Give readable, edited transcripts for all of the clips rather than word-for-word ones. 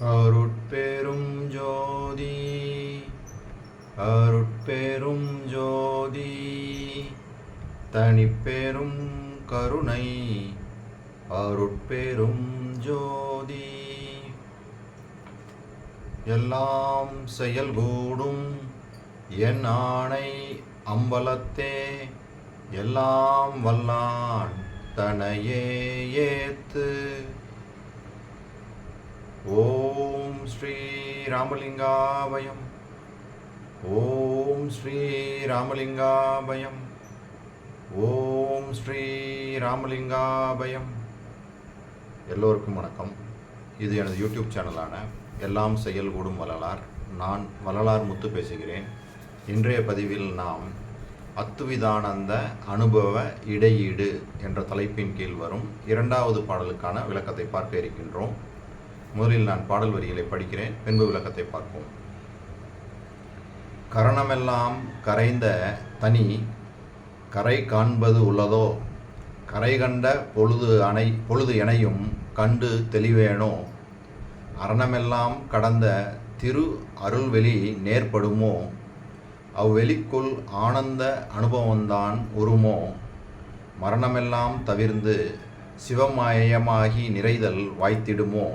அருட்பெரும் ஜோதி அருட்பெரும் ஜோதி தனிப்பெரும் கருணை அருட்பெரும் ஜோதி. எல்லாம் செயல்கூடும் என் ஆணை அம்பலத்தே எல்லாம் வல்லான் தனையே ஏத்து. ஓம் ஸ்ரீ ராமலிங்காபயம். ஓம் ஸ்ரீ ராமலிங்காபயம். ஓம் ஸ்ரீ ராமலிங்காபயம். எல்லோருக்கும் வணக்கம். இது எனது யூடியூப் சேனலான எல்லாம் செயல்கூடும் வள்ளலார். நான் வள்ளலார் முத்து பேசுகிறேன். இன்றைய பதிவில் நாம் அத்துவிதானந்த அனுபவ இடையீடு என்ற தலைப்பின் கீழ் வரும் இரண்டாவது பாடலுக்கான விளக்கத்தை பார்க்க இருக்கின்றோம். முதலில் நான் பாடல் வரிகளை படிக்கிறேன், பின்பு விளக்கத்தை பார்ப்போம். கரணமெல்லாம் கரைந்த தனி கரை காண்பது உள்ளதோ, கரை கண்ட பொழுது எனையும் கண்டு தெளிவேனோ, அரணமெல்லாம் கடந்த திரு அருள்வெளி நேர்படுமோ, அவ்வெளிக்குள் ஆனந்த அனுபவம்தான் உருமோ, மரணமெல்லாம் தவிர்ந்து சிவமயமாகி நிறைதல் வாய்த்திடுமோ,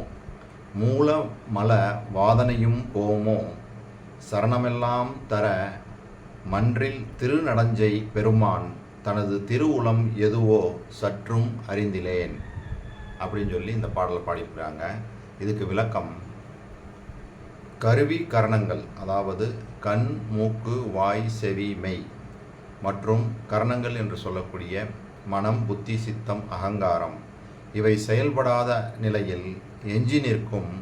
மூல மல வாதனையும் போமோ, சரணமெல்லாம் தர மன்றில் திருநடஞ்சை பெருமான் தனது திருவுளம் எதுவோ சற்றும் அறிந்திலேன் அப்படின்னு சொல்லி இந்த பாடலை பாடிக்கிறாங்க. இதுக்கு விளக்கம், கருவி கரணங்கள், அதாவது கண், மூக்கு, வாய், செவி, மெய் மற்றும் கரணங்கள் என்று சொல்லக்கூடிய மனம், புத்தி, சித்தம், அகங்காரம் இவை செயல்படாத நிலையில் எஞ்சி நிற்கும்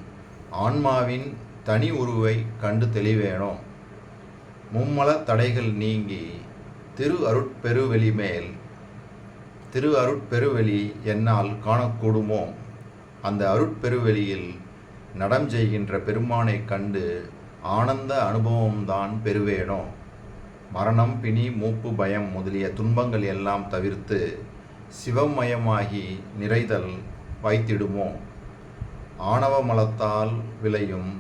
ஆன்மாவின் தனி உருவை கண்டு தெளிவேனோ, மும்மல தடைகள் நீங்கி திரு அருட்பெருவெளி என்னால் காணக்கூடுமோ, அந்த அருட்பெருவெளியில் நடம் செய்கின்ற பெருமானை கண்டு ஆனந்த அனுபவம்தான் பெறுவேனோ, மரணம், பிணி, மூப்பு, பயம் முதலிய துன்பங்கள் எல்லாம் தவிர்த்து சிவமயமாகி நிறைதல் வைத்திடுமோ, ஆணவ மலத்தால் விளையும்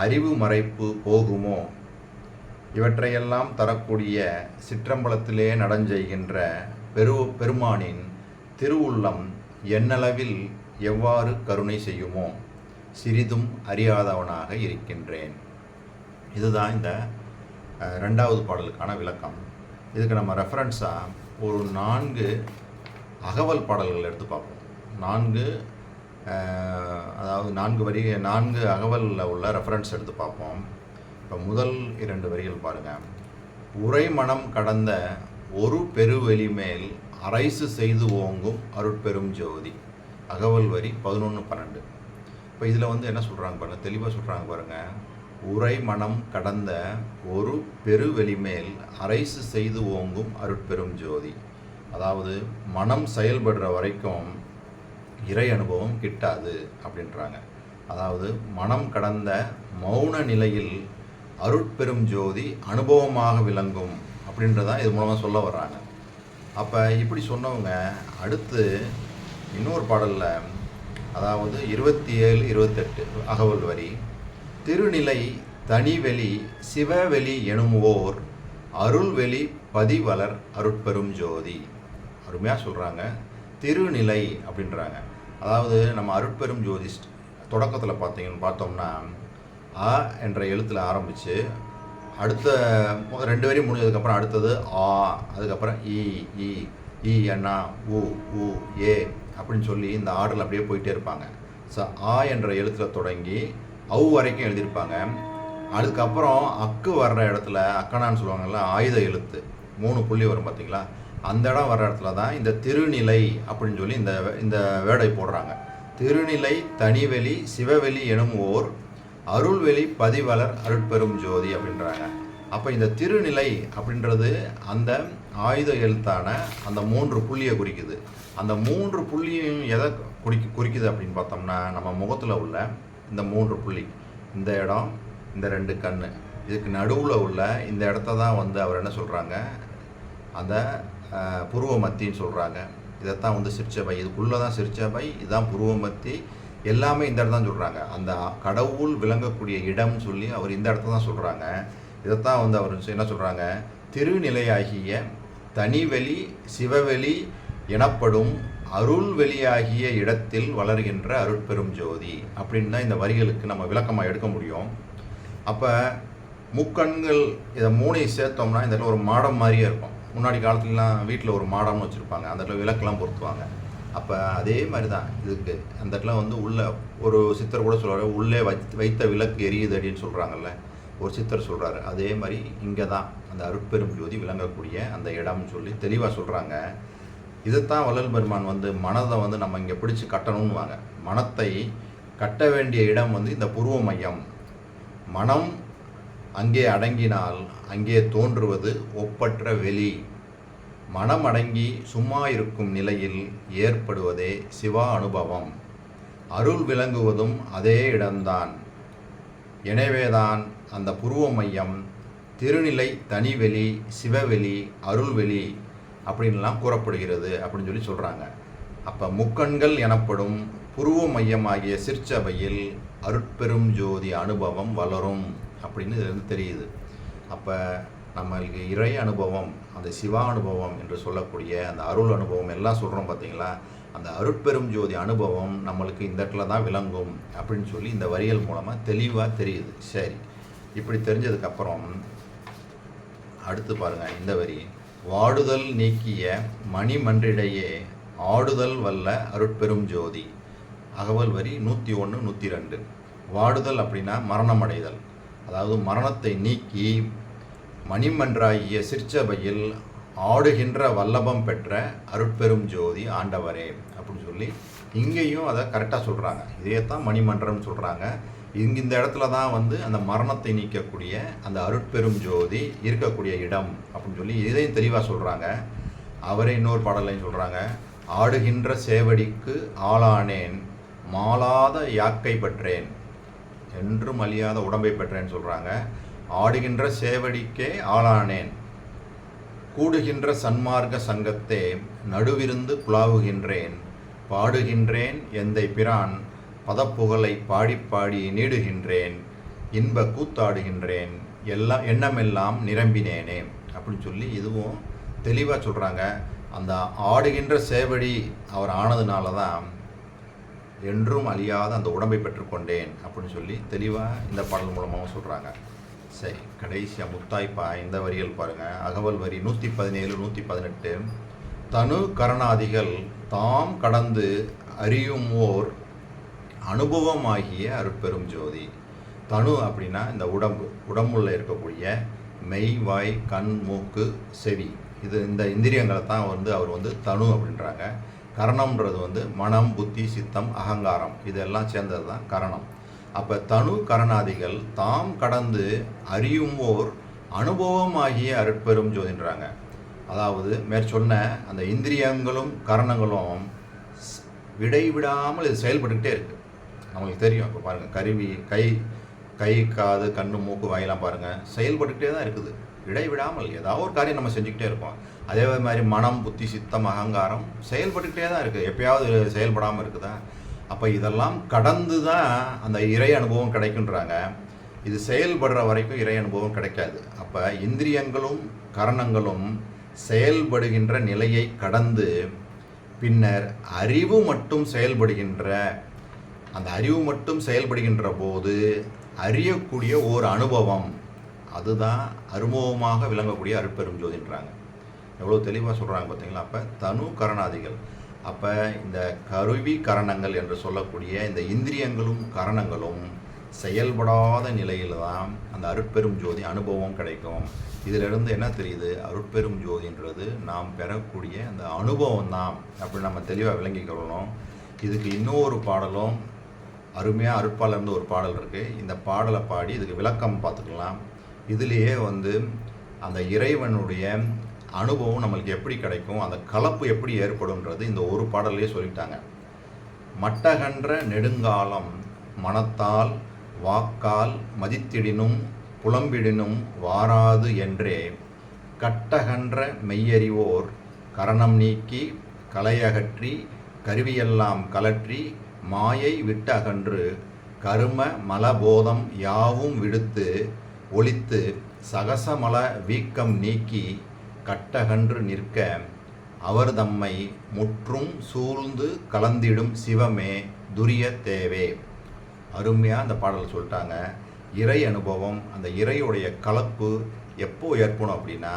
அறிவு மறைப்பு போகுமோ, இவற்றையெல்லாம் தரக்கூடிய சிற்றம்பலத்திலே நடஞ்செய்கின்ற பெருமானின் திருவுள்ளம் என்னளவில் எவ்வாறு கருணை செய்யுமோ, சிறிதும் அறியாதவனாக இருக்கின்றேன். இதுதான் இந்த ரெண்டாவது பாடலுக்கான விளக்கம். இதுக்கு நம்ம ரெஃபரன்ஸாக ஒரு 4 அகவல் பாடல்கள் எடுத்து பார்ப்போம். 4 அகவலில் உள்ள ரெஃபரன்ஸ் எடுத்து பார்ப்போம். இப்போ முதல் 2 வரிகள் பாருங்கள். உரை மனம் கடந்த ஒரு பெருவெளி மேல் அரைசு செய்து ஓங்கும் அருட்பெரும் ஜோதி. அகவல் வரி 11-12. இப்போ இதில் என்ன சொல்கிறாங்க பாருங்கள், தெளிவாக சொல்கிறாங்க பாருங்கள். உரை மனம் கடந்த ஒரு பெருவெளி மேல் அரைசு செய்து ஓங்கும் அருட்பெரும் ஜோதி. அதாவது மனம் செயல்படுற வரைக்கும் இறை அனுபவம் கிட்டாது அப்படின்றாங்க. அதாவது மனம் கடந்த மௌன நிலையில் அருட்பெரும் ஜோதி அனுபவமாக விளங்கும் அப்படின்றதான் இது மூலமாக சொல்ல வர்றாங்க. அப்போ இப்படி சொன்னவங்க அடுத்து இன்னொரு பாடலில், அதாவது 27-28 அகவல் வரி, திருநிலை தனிவெளி சிவவெளி எனும்போர் அருள்வெளி பதிவலர் அருட்பெரும் ஜோதி. அருமையாக சொல்கிறாங்க. திருநிலை அப்படின்றாங்க. அதாவது நம்ம அருட்பெரும் ஜோதி தொடக்கத்தில் பார்த்தோம்னா அ என்ற எழுத்தில் ஆரம்பித்து அடுத்த 2 வரி முடிஞ்சதுக்கப்புறம் அடுத்தது ஆ, அதுக்கப்புறம் இ இ இ அண்ணா உ உ ஏ அப்படின்னு சொல்லி இந்த ஆர்டரில் அப்படியே போயிட்டே இருப்பாங்க. ஸோ ஆ என்ற எழுத்தில் தொடங்கி அவு வரைக்கும் எழுதியிருப்பாங்க. அதுக்கப்புறம் அக்கு வர்ற இடத்துல அக்கணான்னு சொல்லுவாங்கள்ல, ஆயுத எழுத்து 3 புள்ளி வரும் பார்த்தீங்களா, அந்த இடம் வர்ற இடத்துல தான் இந்த திருநிலை அப்படின்னு சொல்லி இந்த வேர்டை போடுறாங்க. திருநிலை தனிவெளி சிவவெளி எனும் ஓர் அருள்வெளி பதிவலர் அருட்பெரும் ஜோதி அப்படின்றாங்க. அப்போ இந்த திருநிலை அப்படின்றது அந்த ஆயுத எழுத்தான அந்த 3 புள்ளியை குறிக்குது. அந்த 3 புள்ளியும் எதை குறிக்குது அப்படின்னு பார்த்தோம்னா, நம்ம முகத்தில் உள்ள இந்த 3 புள்ளி, இந்த இடம், இந்த 2 கண், இதுக்கு நடுவில் உள்ள இந்த இடத்த தான் அவர் என்ன சொல்கிறாங்க, அந்த புருவ மத்தின்னு சொல்கிறாங்க. இதைத்தான் சிற்சபை, இதுக்குள்ளே தான் சிற்சபை, இதுதான் புருவ மத்தி, எல்லாமே இந்த இடத்த தான் சொல்கிறாங்க. அந்த கடவுள் விளங்கக்கூடிய இடம் சொல்லி அவர் இந்த இடத்த தான் சொல்கிறாங்க. இதைத்தான் வந்து அவர் என்ன சொல்கிறாங்க, திருநிலையாகிய தனிவெளி சிவவெளி எனப்படும் அருள் வெளியாகிய இடத்தில் வளர்கின்ற அருட்பெரும் ஜோதி அப்படின்னு தான் இந்த வரிகளுக்கு நம்ம விளக்கமாக எடுக்க முடியும். அப்போ முக்கண்கள் இதை மூணையும் சேர்த்தோம்னா இந்த இடத்துல ஒரு மாடம் மாதிரியே இருக்கும். முன்னாடி காலத்துலலாம் வீட்டில் ஒரு மாடம்னு வச்சுருப்பாங்க, அந்த இடத்துல விளக்கெல்லாம் பொருத்துவாங்க. அப்போ அதே மாதிரி தான் இதுக்கு அந்த இடத்துல வந்து உள்ள ஒரு சித்தர் கூட சொல்கிறார், உள்ளே வைத்த விளக்கு எரியுது அப்படின்னு சொல்கிறாங்கல்ல, ஒரு சித்தர் சொல்கிறாரு. அதே மாதிரி இங்கே தான் அந்த அருட்பெரும் ஜோதி விளங்கக்கூடிய அந்த இடம்னு சொல்லி தெளிவாக சொல்கிறாங்க. இதைத்தான் வள்ளல் பெருமான் வந்து மனதை வந்து நம்ம இங்கே பிடிச்சி கட்டணும்னு வாங்க. மனத்தை கட்ட வேண்டிய இடம் வந்து இந்த புருவ மையம். மனம் அங்கே அடங்கினால் அங்கே தோன்றுவது ஒப்பற்ற வெளி. மனம் அடங்கி சும்மா இருக்கும் நிலையில் ஏற்படுவதே சிவா அனுபவம். அருள் விளங்குவதும் அதே இடம்தான். எனவேதான் அந்த புருவ மையம் திருநிலை தனிவெளி சிவவெளி அருள்வெளி அப்படின்லாம் கூறப்படுகிறது அப்படின்னு சொல்லி சொல்கிறாங்க. அப்போ முக்கண்கள் எனப்படும் புருவ மையமாகிய சிற்சபையில் அருட்பெரும் ஜோதி அனுபவம் வளரும் அப்படின்னு இதுலேருந்து தெரியுது. அப்போ நம்மளுக்கு இறை அனுபவம், அந்த சிவா அனுபவம் என்று சொல்லக்கூடிய அந்த அருள் அனுபவம் எல்லாம் சொல்கிறோம் பார்த்தீங்களா, அந்த அருட்பெரும் ஜோதி அனுபவம் நம்மளுக்கு இந்த இடத்துல தான் விளங்கும் அப்படின்னு சொல்லி இந்த வரிகள் மூலமாக தெளிவாக தெரியுது. சரி, இப்படி தெரிஞ்சதுக்கப்புறம் அடுத்து பாருங்கள் இந்த வரி, வாடுதல் நீக்கிய மணிமன்றிடையே ஆடுதல் வல்ல அருட்பெரும் ஜோதி. அகவல் வரி 101 102. வாடுதல் அப்படின்னா மரணம் அடைதல், அதாவது மரணத்தை நீக்கி மணிமன்றாகிய சிற்சபையில் ஆடுகின்ற வல்லபம் பெற்ற அருட்பெரும் ஜோதி ஆண்டவரே அப்படின்னு சொல்லி இங்கேயும் அதை கரெக்டாக சொல்கிறாங்க. இதே தான் மணிமன்றம்னு சொல்கிறாங்க. இந்த இடத்துல தான் வந்து அந்த மரணத்தை நீக்கக்கூடிய அந்த அருட்பெரும் ஜோதி இருக்கக்கூடிய இடம் அப்படின்னு சொல்லி இதையும் தெளிவாக சொல்கிறாங்க. அவரே இன்னொரு பாடலையும் சொல்கிறாங்க, ஆடுகின்ற சேவடிக்கு ஆளானேன் மாளாத யாக்கை பெற்றேன், என்றும் அழியாத உடம்பை பெற்றேன்னு சொல்கிறாங்க. ஆடுகின்ற சேவடிக்கே ஆளானேன், கூடுகின்ற சன்மார்க்க சங்கத்தே நடுவிருந்து புலாவுகின்றேன், பாடுகின்றேன் எந்தை பிரான் பதப்புகழை பாடி பாடி நீடுகின்றேன், இன்ப கூத்தாடுகின்றேன், எல்லாம் எண்ணமெல்லாம் நிரம்பினேனே அப்படின்னு சொல்லி இதுவும் தெளிவாக சொல்கிறாங்க. அந்த ஆடுகின்ற சேவடி அவர் ஆனதுனால தான் என்றும் அழியாத அந்த உடம்பை பெற்றுக்கொண்டேன் அப்படின்னு சொல்லி தெளிவாக இந்த பாடல் மூலமாகவும் சொல்கிறாங்க. சரி, கடைசியாக முத்தாய்ப்பா இந்த வரிகள் பாருங்கள். அகவல் வரி 117 118. தனு கரணாதிகள் தாம் கடந்து அறியும் ஓர் அனுபவமாகிய அருட்பெரும் ஜோதி. தனு அப்படின்னா இந்த உடம்புள்ள இருக்கக்கூடிய மெய் வாய் கண் மூக்கு செவி, இந்த இந்திரியங்களை தான் வந்து அவர் வந்து தனு அப்படின்றாங்க. கரணம்ன்றது வந்து மனம் புத்தி சித்தம் அகங்காரம் இதெல்லாம் சேர்ந்தது தான் கரணம். அப்போ தனு கரணாதிகள் தாம் கடந்து அறியும் ஓர் அனுபவமாகிய அருட்பெரும் ஜோதின்றாங்க. அதாவது மேற்சொன்ன அந்த இந்திரியங்களும் கரணங்களும் விடைவிடாமல் இது செயல்பட்டுக்கிட்டே இருக்குது. நம்மளுக்கு தெரியும். இப்போ பாருங்கள், கருவி கை காது கண்ணு மூக்கு வாயெல்லாம் பாருங்கள் செயல்பட்டுக்கிட்டே தான் இருக்குது, இடைவிடாமல் ஏதாவது ஒரு காரியம் நம்ம செஞ்சுக்கிட்டே இருக்கோம். அதே மாதிரி மனம் புத்தி சித்தம் அகங்காரம் செயல்பட்டுக்கிட்டே தான் இருக்குது, எப்பயாவது செயல்படாமல் இருக்குதா? அப்போ இதெல்லாம் கடந்து தான் அந்த இறை அனுபவம் கிடைக்குன்றாங்க. இது செயல்படுற வரைக்கும் இறை அனுபவம் கிடைக்காது. அப்போ இந்திரியங்களும் கரணங்களும் செயல்படுகின்ற நிலையை கடந்து பின்னர் அறிவு மட்டும் செயல்படுகின்ற அந்த அறிவு மட்டும் செயல்படுகின்ற போது அறியக்கூடிய ஓர் அனுபவம், அதுதான் அனுபவமாக விளங்கக்கூடிய அருட்பெரும் ஜோதின்றாங்க. எவ்வளோ தெளிவாக சொல்கிறாங்க பார்த்தீங்களா? அப்போ தனு கரணாதிகள், அப்போ இந்த கருவி கரணங்கள் என்று சொல்லக்கூடிய இந்த இந்திரியங்களும் கரணங்களும் செயல்படாத நிலையில் தான் அந்த அருட்பெரும் ஜோதி அனுபவம் கிடைக்கும். இதிலிருந்து என்ன தெரியுது? அருட்பெரும் ஜோதின்றது நாம் பெறக்கூடிய அந்த அனுபவம் தான் அப்படி நம்ம தெளிவாக விளங்கிக்கொள்ளணும். இதுக்கு இன்னொரு பாடலும் அருமையாக அருட்பாலர்ந்து ஒரு பாடல் இருக்குது. இந்த பாடலை பாடி இதுக்கு விளக்கம் பார்த்துக்கலாம். இதுலேயே வந்து அந்த இறைவனுடைய அனுபவம் நம்மளுக்கு எப்படி கிடைக்கும், அந்த கலப்பு எப்படி ஏற்படும்ன்றது இந்த ஒரு பாடல்லையே சொல்லிட்டாங்க. மட்டகன்ற நெடுங்காலம் மனத்தால் வாக்கால் மதித்திடினும் புலம்பிடினும் வாராது என்றே கட்டகன்ற மெய்யறிவோர் கரணம் நீக்கி கலையகற்றி கருவியெல்லாம் கலற்றி மாயை விட்டு அகன்று கரும மலபோதம் யாவும் விடுத்து ஒழித்து சகசமல வீக்கம் நீக்கி கட்டகன்று நிற்க அவர் தம்மை முற்றும் சூழ்ந்து கலந்திடும் சிவமே துரிய தேவே. அருமையாக அந்த பாடல் சொல்லிட்டாங்க. இறை அனுபவம், அந்த இறையுடைய கலப்பு எப்போ ஏற்படும் அப்படின்னா,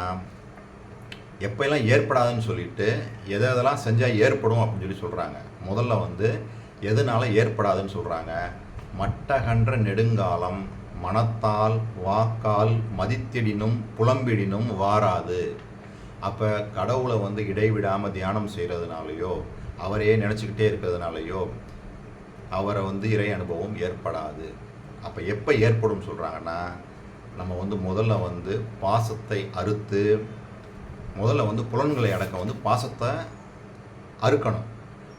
எப்போல்லாம் ஏற்படாதுன்னு சொல்லிட்டு எதெல்லாம் செஞ்சால் ஏற்படும் அப்படின்னு சொல்லி சொல்கிறாங்க. முதல்ல எதனால் ஏற்படாதுன்னு சொல்கிறாங்க, மட்டகன்ற நெடுங்காலம் மனத்தால் வாக்கால் மதித்திடினும் புலம்பிடினும் வாராது. அப்போ கடவுளை இடைவிடாமல் தியானம் செய்கிறதுனாலையோ அவரையே நினச்சிக்கிட்டே இருக்கிறதுனாலையோ அவரை இறை அனுபவம் ஏற்படாது. அப்போ எப்போ ஏற்படும் சொல்கிறாங்கன்னா, நம்ம முதல்ல பாசத்தை அறுத்து முதல்ல புலன்களை அடக்க பாசத்தை அறுக்கணும்.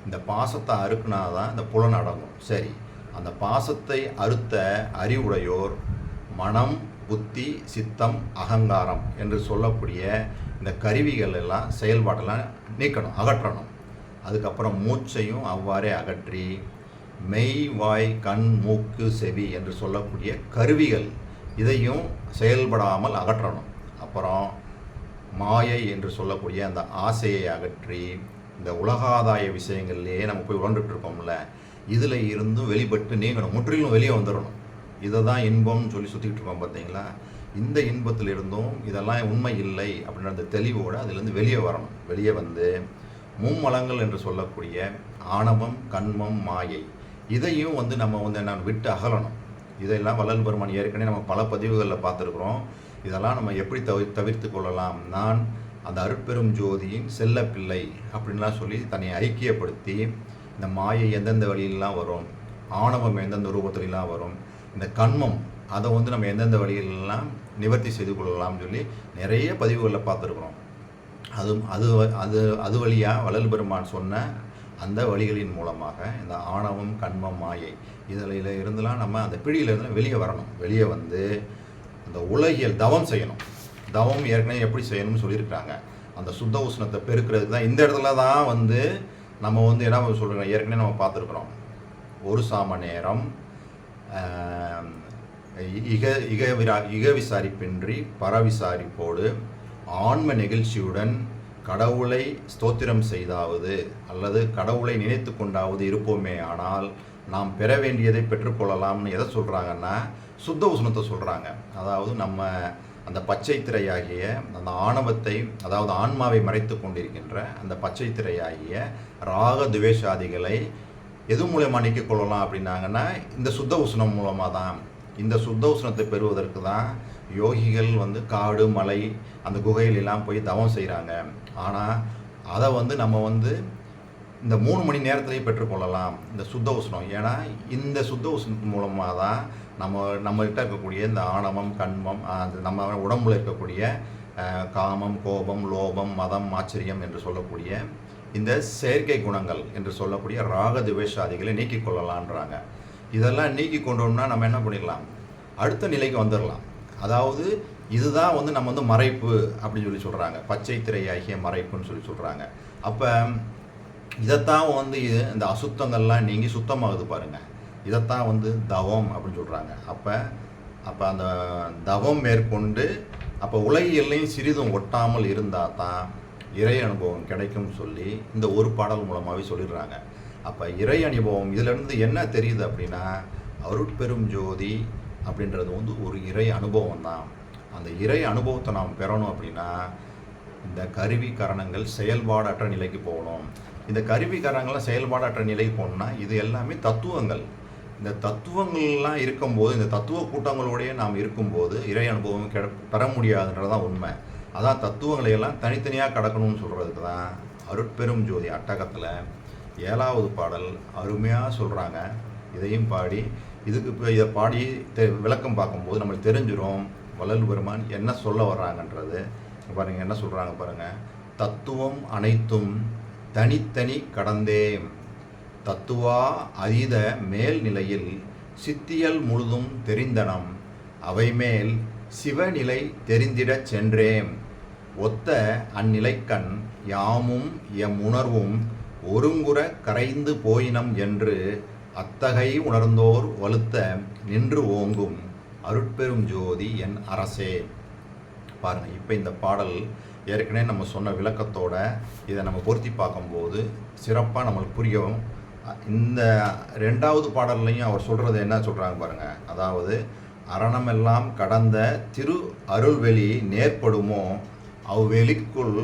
இந்த பாசத்தை அறுக்குனாதான் இந்த புலன் அடங்கும். சரி, அந்த பாசத்தை அறுத்த அறிவுடையோர் மனம் புத்தி சித்தம் அகங்காரம் என்று சொல்லக்கூடிய இந்த கருவிகள் எல்லாம் செயல்பாட்டெல்லாம் நீக்கணும், அகற்றணும். அதுக்கப்புறம் மூச்சையும் அவ்வாறே அகற்றி மெய் வாய் கண் மூக்கு செவி என்று சொல்லக்கூடிய கருவிகள் இதையும் செயல்படாமல் அகற்றணும். அப்புறம் மாயை என்று சொல்லக்கூடிய அந்த ஆசையை அகற்றி இந்த உலகாதாய விஷயங்கள்லேயே நம்ம போய் உழந்துட்டு இருக்கோம்ல, இதில் இருந்தும் வெளிப்பட்டு நீங்கணும், முற்றிலும் வெளியே வந்துடணும். இதை தான் இன்பம்னு சொல்லி சுற்றிக்கிட்டு இருக்கோம் பார்த்தீங்களா. இந்த இன்பத்தில் இருந்தும் இதெல்லாம் உண்மை இல்லை அப்படின்ற அந்த தெளிவோடு அதிலேருந்து வெளியே வரணும். வெளியே மும்மலங்கள் என்று சொல்லக்கூடிய ஆணவம் கண்மம் மாயை இதையும் நம்ம என்ன விட்டு அகலணும். இதெல்லாம் வள்ளல் பெருமான் ஏற்கனவே நம்ம பல பதிவுகளில் பார்த்துருக்குறோம். இதெல்லாம் நம்ம எப்படி தவிர்த்து கொள்ளலாம், நான் அந்த அருட்பெரும் ஜோதியின் செல்ல பிள்ளை அப்படின்லாம் சொல்லி தன்னை ஐக்கியப்படுத்தி இந்த மாயை எந்தெந்த வழியிலலாம் வரும், ஆணவம் எந்தெந்த ரூபத்திலாம் வரும், இந்த கண்மம் அதை நம்ம எந்தெந்த வழியிலெல்லாம் நிவர்த்தி செய்து கொள்ளலாம்னு சொல்லி நிறைய பதிவுகளில் பார்த்துருக்குறோம். அது வழியாக வள்ளல் பெருமான் சொன்ன அந்த வழிகளின் மூலமாக இந்த ஆணவம் கண்மம் மாயை இதில் இருந்துலாம் நம்ம அந்த பிடியிலிருந்து வெளியே வரணும். வெளியே அந்த உலகியல் தவம் செய்யணும். தவம் ஏற்கனவே எப்படி செய்யணும்னு சொல்லியிருக்காங்க. அந்த சுத்த உஷ்ணத்தை பெருக்கிறதுக்கு தான் இந்த இடத்துல தான் நம்ம என்ன சொல்கிறோம், ஏற்கனவே நம்ம பார்த்துருக்குறோம். ஒரு சாம நேரம் இக விசாரிப்பின்றி பரவிசாரிப்போடு ஆன்ம நெகிழ்ச்சியுடன் கடவுளை ஸ்தோத்திரம் செய்தாவது அல்லது கடவுளை நினைத்து கொண்டாவது இருப்போமே ஆனால் நாம் பெற வேண்டியதை பெற்றுக்கொள்ளலாம்னு எதை சொல்கிறாங்கன்னா சுத்த உஷ்ணத்தை சொல்கிறாங்க. அதாவது நம்ம அந்த பச்சை திரையாகிய அந்த ஆணவத்தை, அதாவது ஆன்மாவை மறைத்து கொண்டிருக்கின்ற அந்த பச்சை திரையாகிய ராக துவேஷாதிகளை எது மூலமாக நீக்கிக் கொள்ளலாம் அப்படின்னாங்கன்னா இந்த சுத்த உஷ்ணம் மூலமாக தான். இந்த சுத்த உஷ்ணத்தை பெறுவதற்கு தான் யோகிகள் காடு மலை அந்த குகையிலெல்லாம் போய் தவம் செய்கிறாங்க. ஆனால் அதை நம்ம இந்த 3 மணி நேரத்திலேயே பெற்றுக்கொள்ளலாம் இந்த சுத்த உஷ்ணம். ஏன்னா இந்த சுத்த உஷ்ணத்தின் மூலமாக தான் நம்மகிட்ட இருக்கக்கூடிய இந்த ஆணவம் கண்மம், நம்ம உடம்புல இருக்கக்கூடிய காமம் கோபம் லோபம் மதம் ஆச்சரியம் என்று சொல்லக்கூடிய இந்த செயற்கை குணங்கள் என்று சொல்லக்கூடிய ராக துவேஷாதிகளை நீக்கி கொள்ளலான்றாங்க. இதெல்லாம் நீக்கி கொண்டோம்னா நம்ம என்ன பண்ணிடலாம், அடுத்த நிலைக்கு வந்துடலாம். அதாவது இதுதான் நம்ம மறைப்பு அப்படின்னு சொல்லி சொல்கிறாங்க. பச்சை திரையாகிய மறைப்புன்னு சொல்லி சொல்கிறாங்க. அப்போ இதைத்தான் இந்த அசுத்தங்கள்லாம் நீங்கி சுத்தமாகுது பாருங்கள். இதைத்தான் தவம் அப்படின்னு சொல்கிறாங்க. அப்போ அந்த தவம் மேற்கொண்டு அப்போ உலகியல்லையும் சிறிதும் ஒட்டாமல் இருந்தால் தான் இறை அனுபவம் கிடைக்கும்னு சொல்லி இந்த ஒரு பாடல் மூலமாகவே சொல்லிடுறாங்க. அப்போ இறை அனுபவம் இதிலேருந்து என்ன தெரியுது அப்படின்னா, அருட்பெரும் ஜோதி அப்படின்றது ஒரு இறை அனுபவம் தான். அந்த இறை அனுபவத்தை நாம் பெறணும் அப்படின்னா இந்த கருவி கரணங்கள் செயல்பாடற்ற நிலைக்கு போகணும். இந்த கருவி கரணங்கள்லாம் செயல்பாடற்ற நிலைக்கு போகணும்னா இது எல்லாமே தத்துவங்கள். இந்த தத்துவங்கள்லாம் இருக்கும்போது, இந்த தத்துவ கூட்டங்களோடையே நாம் இருக்கும்போது இறை அனுபவம் பெற முடியாதுன்றதான் உண்மை. அதான் தத்துவங்களை எல்லாம் தனித்தனியாக கடக்கணும்னு சொல்கிறதுக்கு தான் அருட்பெரும் ஜோதி அட்டகத்தில் 7வது பாடல் அருமையாக சொல்கிறாங்க. இதையும் பாடி இதுக்கு இப்போ இதை பாடி விளக்கம் பார்க்கும்போது நம்மளுக்கு தெரிஞ்சிடும் வள்ளல் பெருமான் என்ன சொல்ல வர்றாங்கன்றது. பாருங்கள் என்ன சொல்கிறாங்க பாருங்கள். தத்துவம் அனைத்தும் தனித்தனி கடந்தே தத்துவா அதீத மேல்நிலையில் சித்தியல் முழுதும் தெரிந்தனம் அவைமேல் சிவநிலை தெரிந்திடச் சென்றேம் ஒத்த அந்நிலைக்கண் யாமும் எம் உணர்வும் ஒருங்குற கரைந்து போயினம் என்று அத்தகை உணர்ந்தோர் வலுத்த நின்று ஓங்கும் அருட்பெரும் ஜோதி என் அரசே. பாருங்கள், இப்போ இந்த பாடல் ஏற்கனவே நம்ம சொன்ன விளக்கத்தோட இதை நம்ம பொருத்தி பார்க்கும்போது சிறப்பாக நம்மளுக்கு புரியும். இந்த 2வது பாடல்லையும் அவர் சொல்கிறது என்ன சொல்கிறாங்க பாருங்கள். அதாவது அரணமெல்லாம் கடந்த திரு அருள்வெளி நேர்படுமோ அவ்வெளிக்குள்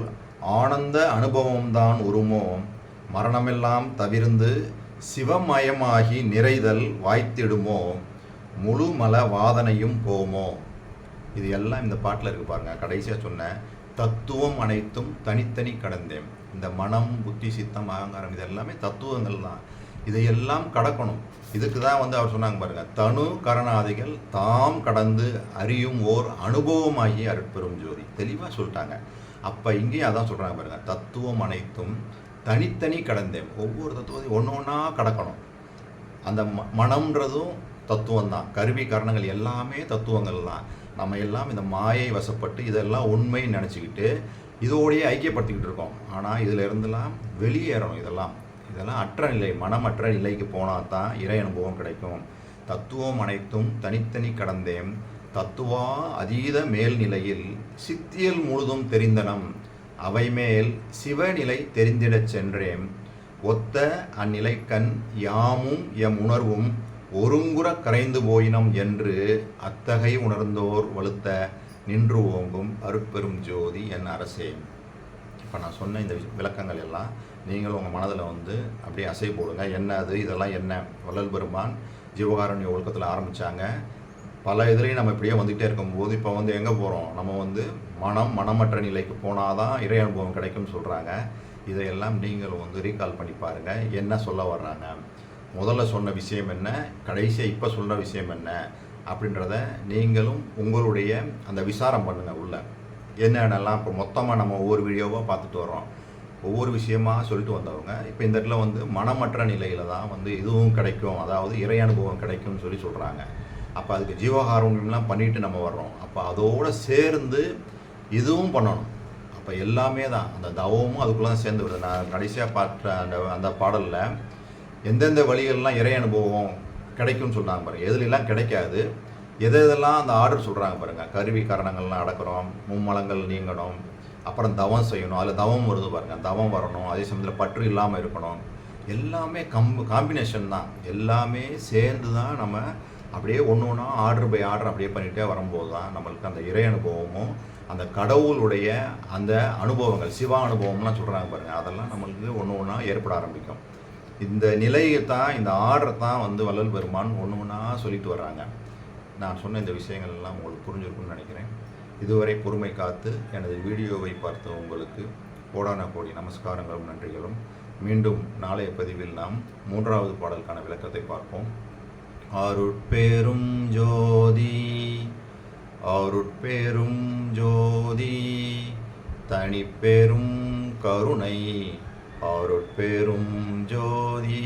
ஆனந்த அனுபவம்தான் உருமோ மரணமெல்லாம் தவிர்ந்து சிவமயமாகி நிறைதல் வாய்த்திடுமோ முழு மல வாதனையும் போமோ. இது எல்லாம் இந்த பாட்டில் இருக்குது பாருங்கள். கடைசியாக சொன்ன தத்துவம் அனைத்தும் தனித்தனி கடந்தேன். இந்த மனம், புத்தி, சித்தம், அகங்காரம் இது எல்லாமே தத்துவங்கள் தான். இதையெல்லாம் கடக்கணும். இதுக்கு தான் அவர் சொன்னாங்க பாருங்கள், தனு கரணாதிகள் தாம் கடந்து அறியும் ஓர் அனுபவமாகி அருட்பெரும் ஜோதி. தெளிவாக சொல்லிட்டாங்க. அப்போ இங்கேயும் அதான் சொல்கிறாங்க பாருங்கள், தத்துவம் அனைத்தும் தனித்தனி கடந்தேன். ஒவ்வொரு தத்துவத்தையும் ஒன்று ஒன்றா கடக்கணும். அந்த மனம்ன்றதும் தத்துவம் தான். கருவி கரணங்கள் எல்லாமே தத்துவங்கள் தான். நம்ம எல்லாம் இந்த மாயை வசப்பட்டு இதெல்லாம் உண்மைன்னு நினச்சிக்கிட்டு இதோடையே ஐக்கியப்படுத்திக்கிட்டு இருக்கோம். ஆனால் இதில் இருந்தெல்லாம் வெளியேறணும். இதெல்லாம் அற்ற நிலை, மனமற்ற நிலைக்கு போனால் தான் இறை அனுபவம் கிடைக்கும். தத்துவம் அனைத்தும் தனித்தனி கடந்தேன் தத்துவா அதீத மேல்நிலையில் சித்தியல் முழுதும் தெரிந்தனம் அவை மேல் சிவநிலை தெரிந்திடச் சென்றேன் ஒத்த அந்நிலைக்கண் யாமும் எம் உணர்வும் ஒருங்குற கரைந்து போயினம் என்று அத்தகை உணர்ந்தோர் வலுத்த நின்று ஓங்கும் அருட்பெரும் ஜோதி என் அரசே. இப்போ நான் சொன்ன இந்த விளக்கங்கள் எல்லாம் நீங்களும் உங்கள் மனதில் அப்படியே அசை போடுங்க. என்ன அது, இதெல்லாம் என்ன? வள்ளல் பெருமான் ஜீவகாருண்ய ஒழுக்கத்தில் ஆரம்பித்தாங்க. பல இதுலேயும் நம்ம இப்படியே வந்துகிட்டே இருக்கும்போது இப்போ எங்கே போகிறோம்? நம்ம மனமற்ற நிலைக்கு போனால் தான் இறை அனுபவம் கிடைக்கும்னு சொல்கிறாங்க. இதையெல்லாம் நீங்களும் ரீகால் பண்ணி பாருங்கள். என்ன சொல்ல வர்றாங்க, முதல்ல சொன்ன விஷயம் என்ன, கடைசியாக இப்போ சொல்கிற விஷயம் என்ன அப்படின்றத நீங்களும் உங்களுடைய அந்த விசாரம் பண்ணுங்கள். உள்ள என்னென்னலாம் இப்போ மொத்தமாக நம்ம ஒவ்வொரு வீடியோவாக பார்த்துட்டு வரோம். ஒவ்வொரு விஷயமாக சொல்லிட்டு வந்தவங்க இப்போ இந்த இடத்துல மனமற்ற நிலையில் தான் இதுவும் கிடைக்கும், அதாவது இறை அனுபவம் கிடைக்கும்னு சொல்கிறாங்க. அப்போ அதுக்கு ஜீவகாருண்யம்லாம் பண்ணிட்டு நம்ம வர்றோம். அப்போ அதோடு சேர்ந்து இதுவும் பண்ணணும். அப்போ எல்லாமே தான் அந்த தவமும் அதுக்குள்ளே தான் சேர்ந்து விடுது. நான் கடைசியாக பார்த்த அந்த பாடலில் எந்தெந்த வழிகள்லாம் இறை அனுபவம் கிடைக்கும்னு சொல்கிறாங்க பாருங்கள். எதுலாம் கிடைக்காது, எதெல்லாம் அந்த ஆர்டர் சொல்கிறாங்க பாருங்கள். கருவி காரணங்கள்லாம் அடக்கிறோம், மும்மலங்கள் நீங்கணும், அப்புறம் தவம் செய்யணும். அதில் தவம் வருது பாருங்கள், தவம் வரணும், அதே சமயத்தில் பற்று இல்லாமல் இருக்கணும். எல்லாமே காம்பினேஷன் தான். எல்லாமே சேர்ந்து தான் நம்ம அப்படியே ஒன்று ஒன்றா ஆர்டர் பை ஆர்டர் அப்படியே பண்ணிகிட்டே வரும்போது தான் நம்மளுக்கு அந்த இறை அனுபவமும் அந்த கடவுளுடைய அந்த அனுபவங்கள், சிவா அனுபவம்லாம் சொல்கிறாங்க பாருங்கள், அதெல்லாம் நம்மளுக்கு ஒன்று ஒன்றா ஏற்பட ஆரம்பிக்கும். இந்த நிலையை தான், இந்த ஆர்டரை தான் வள்ளல் பெருமான் ஒன்று ஒன்றா சொல்லிட்டு வர்றாங்க. நான் சொன்ன இந்த விஷயங்கள் எல்லாம் உங்களுக்கு புரிஞ்சிருக்குன்னு நினைக்கிறேன். இதுவரை பொறுமை காத்து எனது வீடியோவை பார்த்த உங்களுக்கு கோடான கோடி நமஸ்காரங்களும் நன்றிகளும். மீண்டும் நாளைய பதிவில் நாம் 3வது பாடலுக்கான விளக்கத்தை பார்ப்போம். அருட்பெரும் ஜோதி அருட்பெரும் ஜோதி தனிப்பெரும் கருணை அருட்பெரும் ஜோதி.